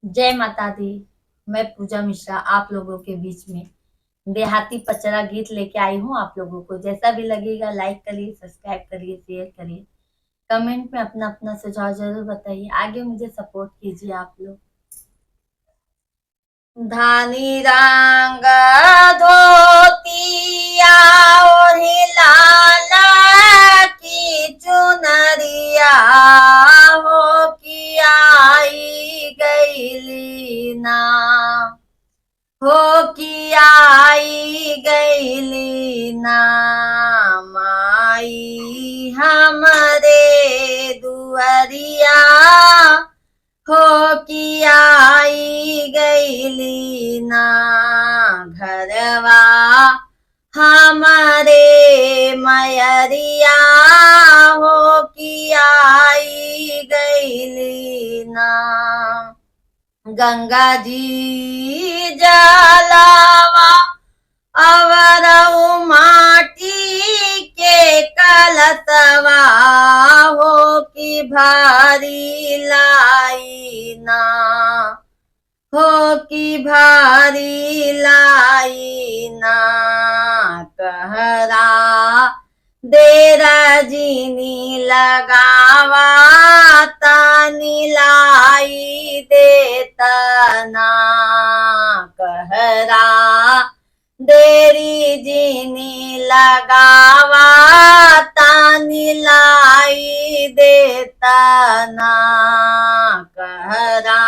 जय माता दी। मैं पूजा मिश्रा आप लोगों के बीच में देहाती पचरा गीत लेके आई हूँ। आप लोगों को जैसा भी लगेगा लाइक करिए, सब्सक्राइब करिए, शेयर करिए, कमेंट में अपना अपना सुझाव जरूर बताइए। आगे मुझे सपोर्ट कीजिए आप लोग। धानी रंग धोतिया ओढ़ी लाला की चुनरिया हो कि आई गईली ना, हो कि आई गईली ना माई हमरे दुअरिया, हो कि आई गईली ना घरवा हमारे मयरिया, हो कि आई गईली ना। गंगा जी जलावा अवरऊ माटी के कलशवा, हो कि भारी लाई ना, हो कि भारी लाई ना कहरा देरा जीनी लगावा तानी लाई देता ना कहरा देरी जीनी लगावा तानी लाई देता ना कहरा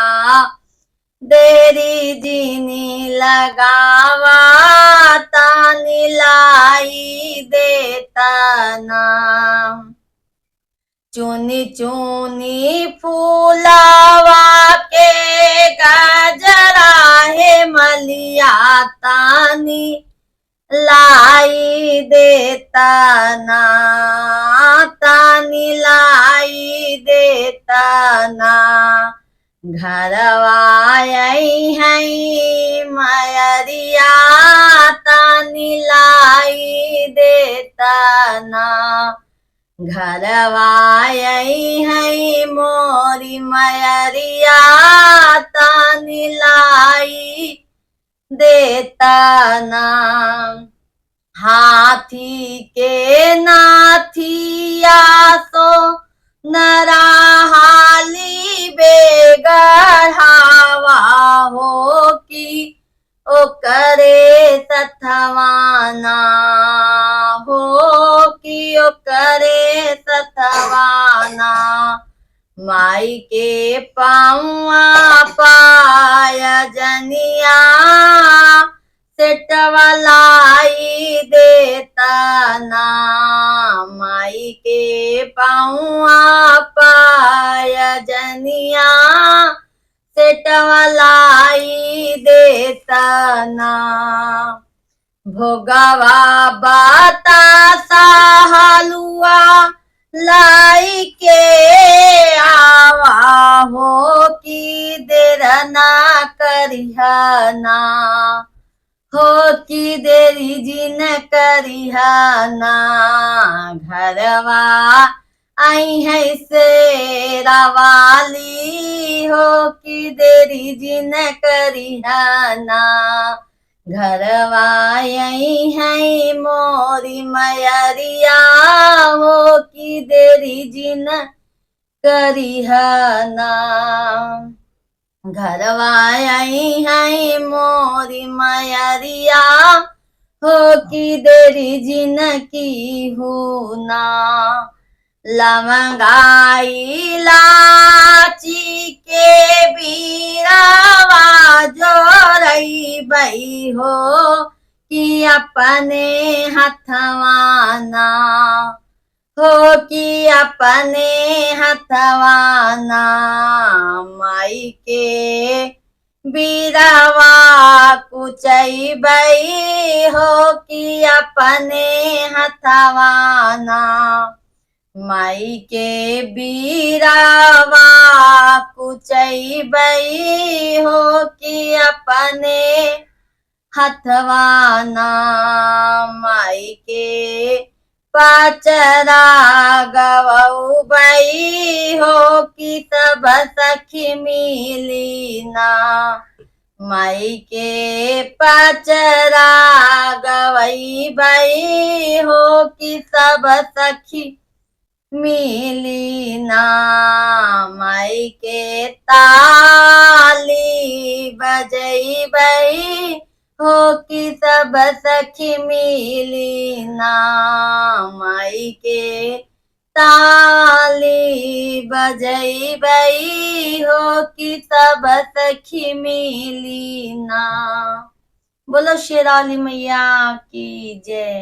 देरी जीनी लगावा तानी लाई देता ना। चुनी चुनी फूलावा के गजरा है मलिया तानी लाई देता ना, तानी लाई देता ना घरवा आई है मयरिया तानी लाई देता ना घरवा आई है मोरी मयरिया तानी लाई देता ना। हाथी के नाथिया सो नराहाली बेगढ़ावा, हो कि ओ करे सथवाना, हो कि ओ करे सथवाना माई के पाऊआ पाय जनिया सेटवा लाई देता ना माई के पाऊआ पाय जनिया सेटवा लाई देता ना। भोगवा बतासा हलुआ लाई के आवा, हो कि देर ना करिहना, हो कि देरी जिन करिहना घरवा आई है शेरा वाली, हो कि देरी जिन करिहना घरवा आई है मोरी मयरिया, हो कि देरी जिन करिहना घरवा आई है मोरी मयरिया, हो कि देरी जिन की हूना लवंगाई लाची के बीरावा जोरई बई, हो कि अपने हथवाना, हो कि अपने हथवाना माई के बीरावा कुचई बई, हो कि अपने हथवाना माई के बीरावा कुचई बई, हो कि अपने हथवाना माई के पचरा गवऊ बई हो कि सब सखी मिली ना। माई के पचरा गवई बई हो कि सब सखी मिली ना। माई के ताली बजई बई हो कि सब सखी मिली ना। माई के ताली बजई बई हो कि सब सखी मिली ना। बोलो शेरावाली मैया की जय।